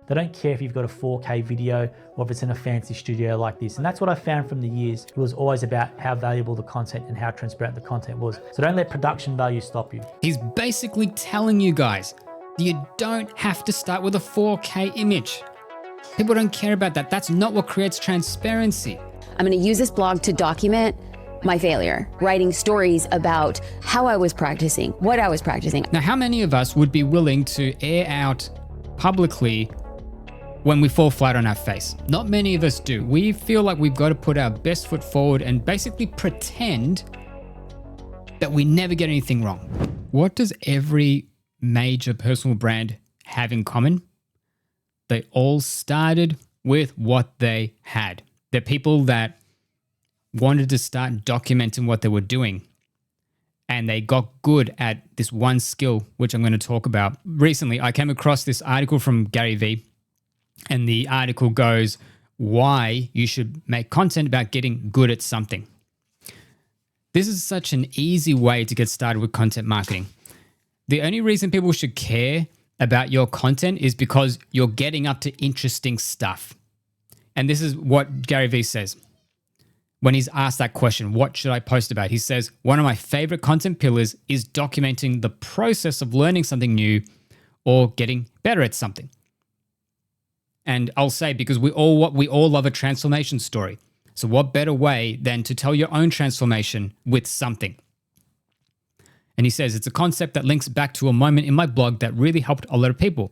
They don't care if you've got a 4K video or if it's in a fancy studio like this. And that's what I found from the years. It was always about how valuable the content and how transparent the content was. So don't let production value stop you. He's basically telling you guys, you don't have to start with a 4K image. People don't care about that. That's not what creates transparency. I'm going to use this blog to document my failure, writing stories about how I was practicing, what I was practicing. Now, how many of us would be willing to air out publicly when we fall flat on our face? Not many of us do. We feel like we've got to put our best foot forward and basically pretend that we never get anything wrong. What does every major personal brand have in common? They all started with what they had. They're people that wanted to start documenting what they were doing. And they got good at this one skill, which I'm going to talk about. Recently, I came across this article from Gary Vee. And the article goes, why you should make content about getting good at something. This is such an easy way to get started with content marketing. The only reason people should care about your content is because you're getting up to interesting stuff. And this is what Gary Vee says. When he's asked that question, what should I post about? He says, one of my favorite content pillars is documenting the process of learning something new or getting better at something. And I'll say, because we all love a transformation story. So what better way than to tell your own transformation with something? And he says, it's a concept that links back to a moment in my blog that really helped a lot of people.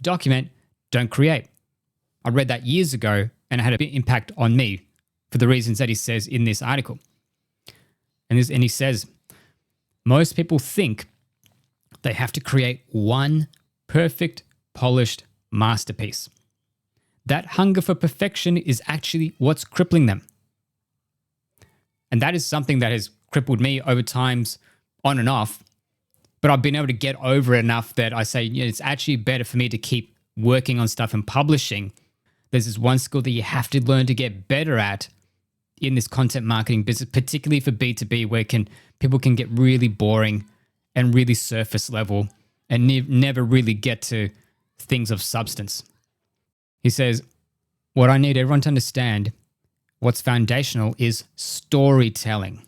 Document, don't create. I read that years ago and it had a big impact on me for the reasons that he says in this article. And he says, most people think they have to create one perfect, polished masterpiece. That hunger for perfection is actually what's crippling them. And that is something that has crippled me over times on and off, but I've been able to get over it enough that I say, it's actually better for me to keep working on stuff and publishing. There's this one skill that you have to learn to get better at in this content marketing business, particularly for B2B, where people can get really boring and really surface level and never really get to things of substance. He says, what I need everyone to understand, what's foundational is storytelling.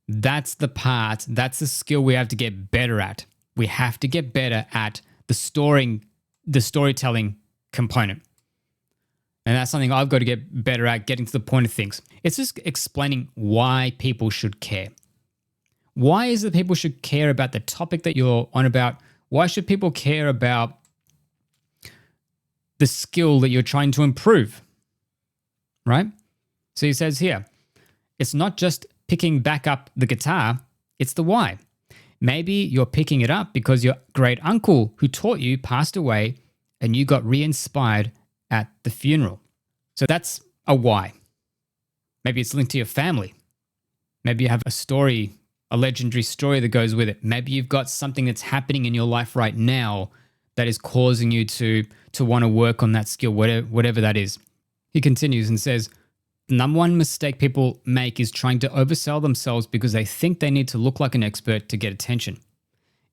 That's the part, that's the skill we have to get better at. We have to get better at the storytelling component. And that's something I've got to get better at, getting to the point of things. It's just explaining why people should care. Why is it people should care about the topic that you're on about? Why should people care about the skill that you're trying to improve? Right? So he says here, it's not just picking back up the guitar, it's the why. Maybe you're picking it up because your great uncle who taught you passed away and you got re-inspired at the funeral. So that's a why. Maybe it's linked to your family. Maybe you have a story, a legendary story that goes with it. Maybe you've got something that's happening in your life right now that is causing you to want to work on that skill, whatever that is. He continues and says, the number one mistake people make is trying to oversell themselves because they think they need to look like an expert to get attention.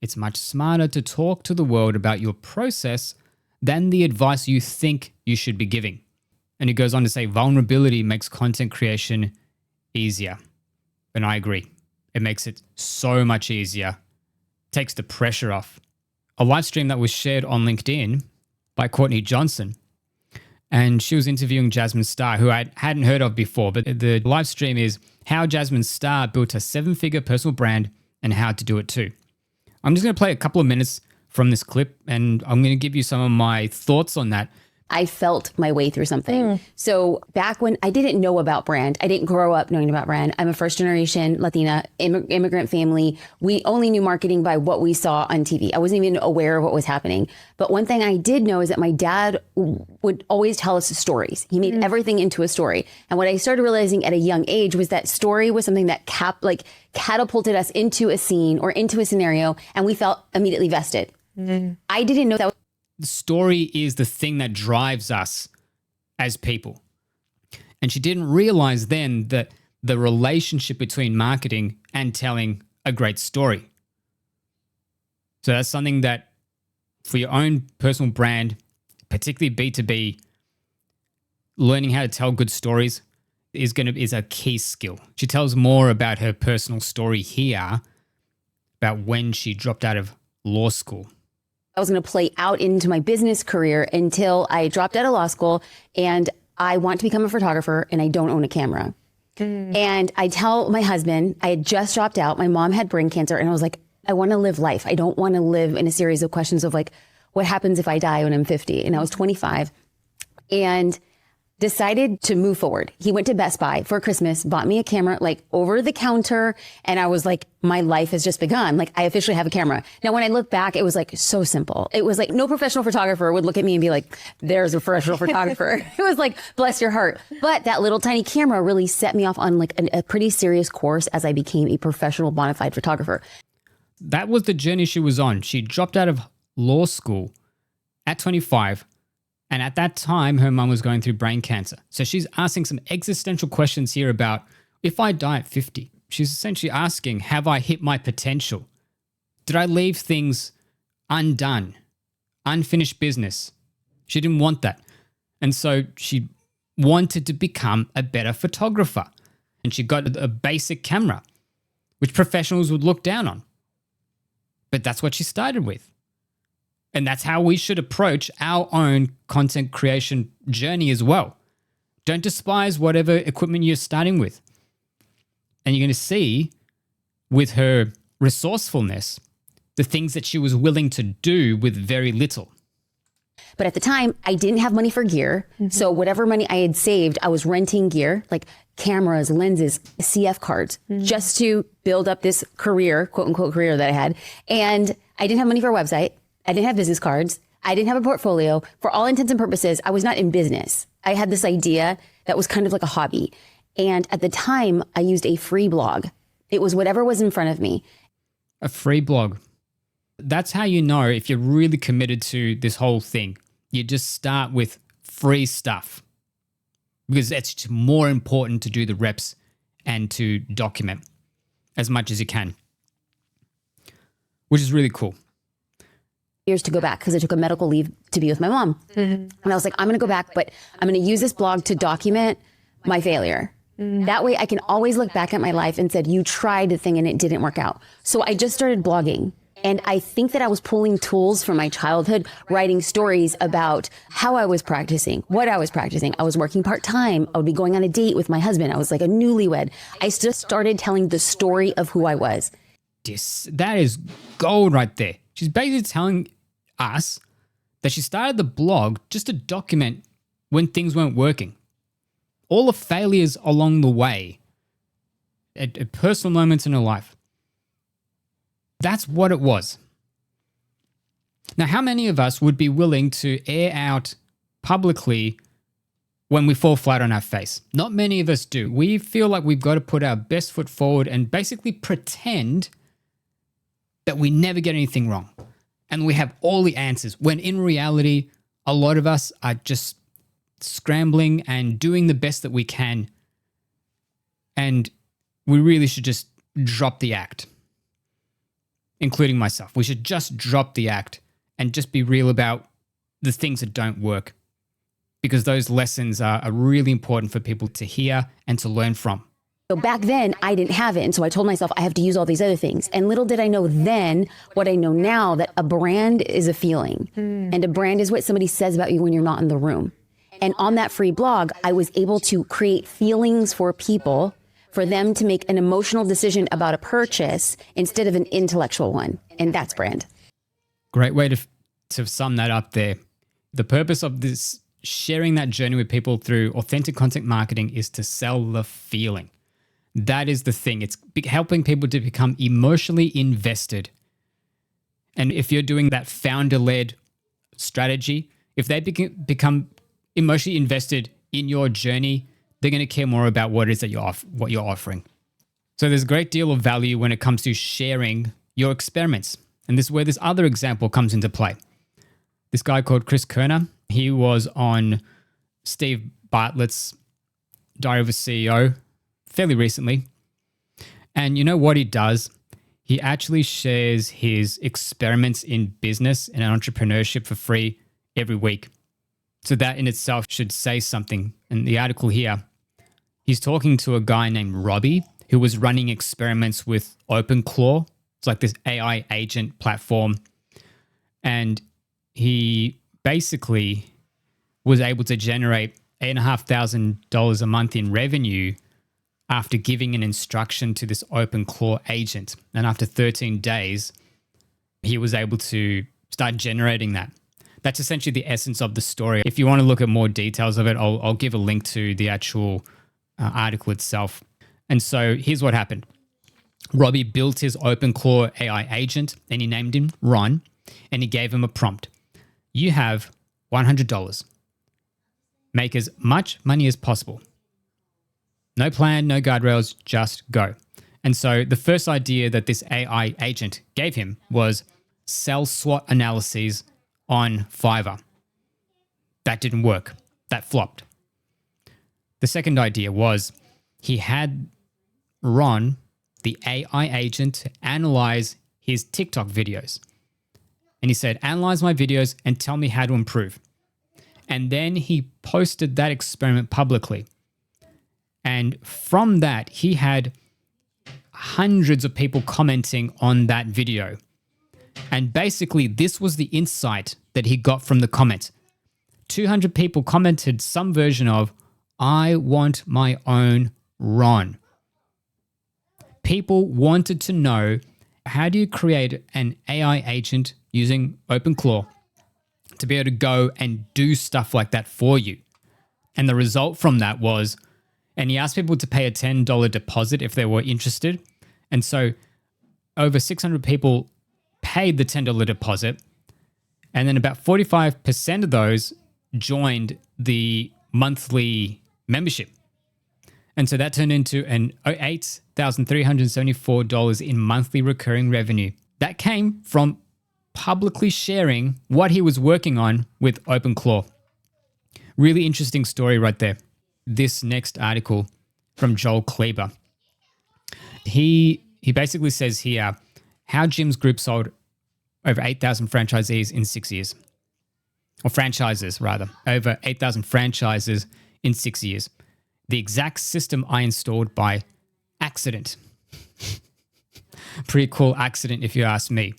It's much smarter to talk to the world about your process than the advice you think you should be giving. And he goes on to say, vulnerability makes content creation easier. And I agree. It makes it so much easier. Takes the pressure off. A live stream that was shared on LinkedIn by Courtney Johnson. And she was interviewing Jasmine Star, who I hadn't heard of before. But the live stream is how Jasmine Star built a 7-figure personal brand and how to do it too. I'm just going to play a couple of minutes from this clip and I'm going to give you some of my thoughts on that. I felt my way through something. So back when I didn't know about brand, I didn't grow up knowing about brand. I'm a first generation Latina immigrant family. We only knew marketing by what we saw on TV. I wasn't even aware of what was happening. But one thing I did know is that my dad would always tell us stories. He made everything into a story. And what I started realizing at a young age was that story was something that catapulted us into a scene or into a scenario, and we felt immediately vested. I didn't know that was the story is the thing that drives us as people. And she didn't realize then that the relationship between marketing and telling a great story. So that's something that for your own personal brand, particularly B2B, learning how to tell good stories is a key skill. She tells more about her personal story here, about when she dropped out of law school. I was going to play out into my business career until I dropped out of law school, and I want to become a photographer, and I don't own a camera. And I tell my husband, I had just dropped out. My mom had brain cancer, and I was like, I want to live life. I don't want to live in a series of questions of like, what happens if I die when I'm 50? And I was 25 and decided to move forward. He went to Best Buy for Christmas, bought me a camera, like over the counter. And I was like, my life has just begun. Like I officially have a camera. Now, when I look back, it was like so simple. It was like no professional photographer would look at me and be like, there's a professional photographer. It was like, bless your heart. But that little tiny camera really set me off on like a pretty serious course as I became a professional bona fide photographer. That was the journey she was on. She dropped out of law school at 25. And at that time, her mum was going through brain cancer. So she's asking some existential questions here about, if I die at 50, she's essentially asking, have I hit my potential? Did I leave things undone, unfinished business? She didn't want that. And so she wanted to become a better photographer. And she got a basic camera, which professionals would look down on. But that's what she started with. And that's how we should approach our own content creation journey as well. Don't despise whatever equipment you're starting with. And you're going to see with her resourcefulness, the things that she was willing to do with very little. But at the time, I didn't have money for gear. So whatever money I had saved, I was renting gear, like cameras, lenses, CF cards, just to build up this career, quote unquote career that I had. And I didn't have money for a website. I didn't have business cards. I didn't have a portfolio. For all intents and purposes, I was not in business. I had this idea that was kind of like a hobby. And at the time, I used a free blog. It was whatever was in front of me. A free blog. That's how you know if you're really committed to this whole thing. You just start with free stuff because it's more important to do the reps and to document as much as you can, which is really cool. Years to go back because I took a medical leave to be with my mom. And I was like, I'm going to go back, but I'm going to use this blog to document my failure. That way I can always look back at my life and said, you tried the thing and it didn't work out. So I just started blogging. And I think that I was pulling tools from my childhood, writing stories about how I was practicing, what I was practicing. I was working part-time. I would be going on a date with my husband. I was like a newlywed. I just started telling the story of who I was. That is gold right there. She's basically telling us that she started the blog just to document when things weren't working. All the failures along the way, at personal moments in her life. That's what it was. Now, how many of us would be willing to air out publicly when we fall flat on our face? Not many of us do. We feel like we've got to put our best foot forward and basically pretend that we never get anything wrong. And we have all the answers, when in reality, a lot of us are just scrambling and doing the best that we can. And we really should just drop the act, including myself. We should just drop the act and just be real about the things that don't work, because those lessons are really important for people to hear and to learn from. So back then, I didn't have it. And so I told myself I have to use all these other things. And little did I know then what I know now, that a brand is a feeling. And a brand is what somebody says about you when you're not in the room. And on that free blog, I was able to create feelings for people, for them to make an emotional decision about a purchase instead of an intellectual one. And that's brand. Great way to sum that up there. The purpose of this, sharing that journey with people through authentic content marketing, is to sell the feeling. That is the thing. It's helping people to become emotionally invested. And if you're doing that founder-led strategy, if they become emotionally invested in your journey, they're going to care more about what it is that what you're offering. So there's a great deal of value when it comes to sharing your experiments. And this is where this other example comes into play. This guy called Koerner, he was on Steve Bartlett's Diary of a CEO fairly recently. And you know what he does? He actually shares his experiments in business and entrepreneurship for free every week. So that in itself should say something. In the article here, he's talking to a guy named Robbie who was running experiments with OpenClaw. It's like this AI agent platform. And he basically was able to generate $8,500 a month in revenue after giving an instruction to this OpenClaw agent. And after 13 days, he was able to start generating that. That's essentially the essence of the story. If you want to look at more details of it, I'll give a link to the actual article itself. And so here's what happened. Robbie built his OpenClaw AI agent and he named him Ron, and he gave him a prompt. You have $100. Make as much money as possible. No plan, no guardrails, just go. And so the first idea that this AI agent gave him was sell SWOT analyses on Fiverr. That didn't work. That flopped. The second idea was he had Ron, the AI agent, analyze his TikTok videos. And he said, analyze my videos and tell me how to improve. And then he posted that experiment publicly. And from that, he had hundreds of people commenting on that video. And basically, this was the insight that he got from the comments. 200 people commented some version of, I want my own Ron. People wanted to know, how do you create an AI agent using OpenClaw to be able to go and do stuff like that for you? And the result from that was, and he asked people to pay a $10 deposit if they were interested. And so over 600 people paid the $10 deposit. And then about 45% of those joined the monthly membership. And so that turned into an $8,374 in monthly recurring revenue. That came from publicly sharing what he was working on with OpenClaw. Really interesting story right there. This next article from Joel Kleber. He basically says here how Jim's group sold over 8,000 franchisees in 6 years. Or franchises, rather. Over 8,000 franchises in 6 years. The exact system I installed by accident. Pretty cool accident if you ask me.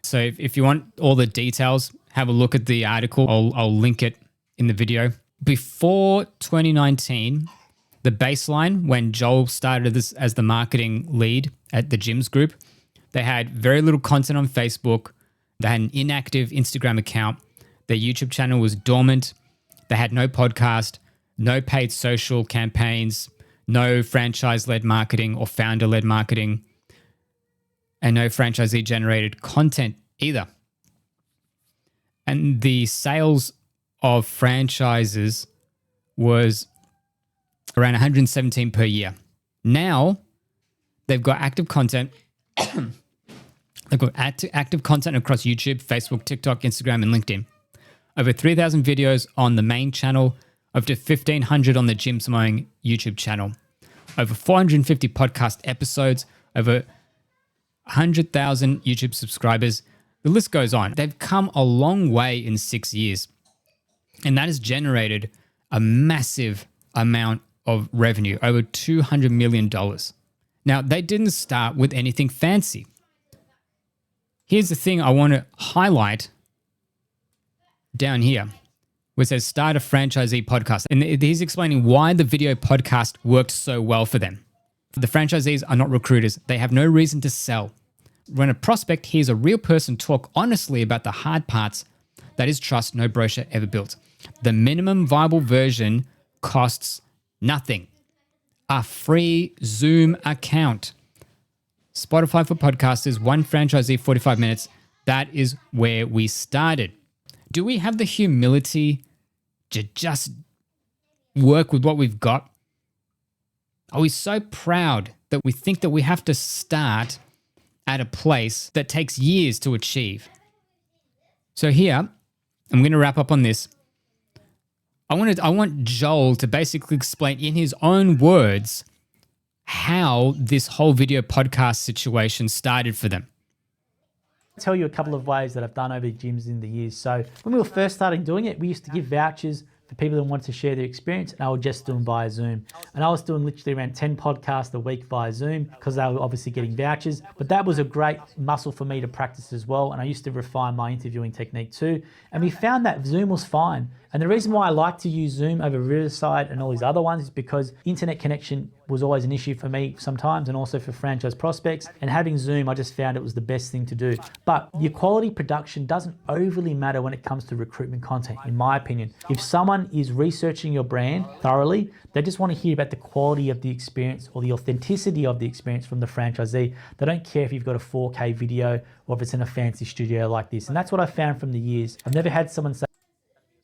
So if you want all the details, have a look at the article. I'll link it in the video. Before 2019, the baseline, when Joel started this as the marketing lead at the Gyms Group, they had very little content on Facebook. They had an inactive Instagram account. Their YouTube channel was dormant. They had no podcast, no paid social campaigns, no franchise-led marketing or founder-led marketing, and no franchisee-generated content either. And the sales of franchises was around 117 per year. Now, they've got active content. They've got active content across YouTube, Facebook, TikTok, Instagram, and LinkedIn. Over 3,000 videos on the main channel, over 1,500 on the Gyms Mowing YouTube channel. Over 450 podcast episodes, over 100,000 YouTube subscribers. The list goes on. They've come a long way in 6 years. And that has generated a massive amount of revenue, over $200 million. Now, they didn't start with anything fancy. Here's the thing I want to highlight down here, where it says start a franchisee podcast. And he's explaining why the video podcast worked so well for them. The franchisees are not recruiters. They have no reason to sell. When a prospect hears a real person talk honestly about the hard parts, that is trust no brochure ever built. The minimum viable version costs nothing. A free Zoom account. Spotify for podcasters, one franchisee, 45 minutes. That is where we started. Do we have the humility to just work with what we've got? Are we so proud that we think that we have to start at a place that takes years to achieve? So here, I'm going to wrap up on this. I want Joel to basically explain in his own words how this whole video podcast situation started for them. Tell you a couple of ways that I've done over gyms in the years. So when we were first starting doing it, we used to give vouchers for people that wanted to share their experience, and I would just do them via Zoom. And I was doing literally around 10 podcasts a week via Zoom because they were obviously getting vouchers. But that was a great muscle for me to practice as well. And I used to refine my interviewing technique too. And we found that Zoom was fine. And the reason why I like to use Zoom over Riverside and all these other ones is because internet connection was always an issue for me sometimes, and also for franchise prospects. And having Zoom, I just found it was the best thing to do. But your quality production doesn't overly matter when it comes to recruitment content, in my opinion. If someone is researching your brand thoroughly, they just want to hear about the quality of the experience or the authenticity of the experience from the franchisee. They don't care if you've got a 4K video or if it's in a fancy studio like this. And that's what I found from the years. I've never had someone say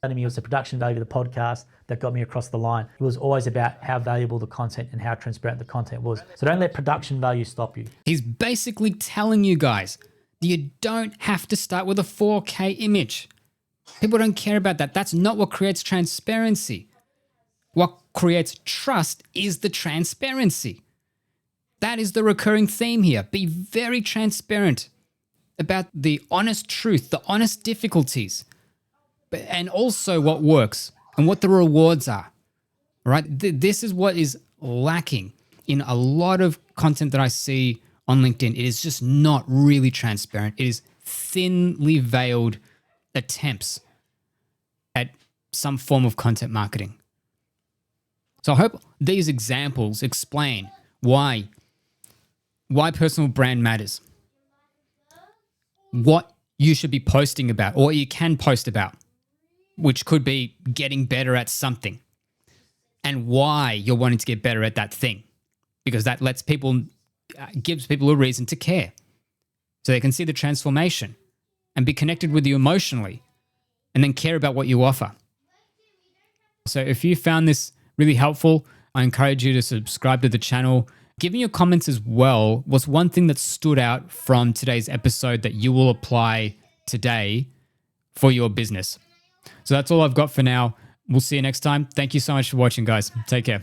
to me it was the production value of the podcast that got me across the line. It was always about how valuable the content and how transparent the content was. So don't let production value stop you. He's basically telling you guys you don't have to start with a 4K image. People don't care about that. That's not what creates transparency. What creates trust is the transparency. That is the recurring theme here. Be very transparent about the honest truth, the honest difficulties, and also what works and what the rewards are, right? This is what is lacking in a lot of content that I see on LinkedIn. It is just not really transparent. It is thinly veiled attempts at some form of content marketing. So I hope these examples explain why personal brand matters, what you should be posting about or you can post about, which could be getting better at something, and why you're wanting to get better at that thing, because that lets people, gives people a reason to care, so they can see the transformation and be connected with you emotionally, and then care about what you offer. So if you found this really helpful, I encourage you to subscribe to the channel. Giving your comments as well was one thing that stood out from today's episode that you will apply today for your business. So that's all I've got for now. We'll see you next time. Thank you so much for watching, guys. Take care.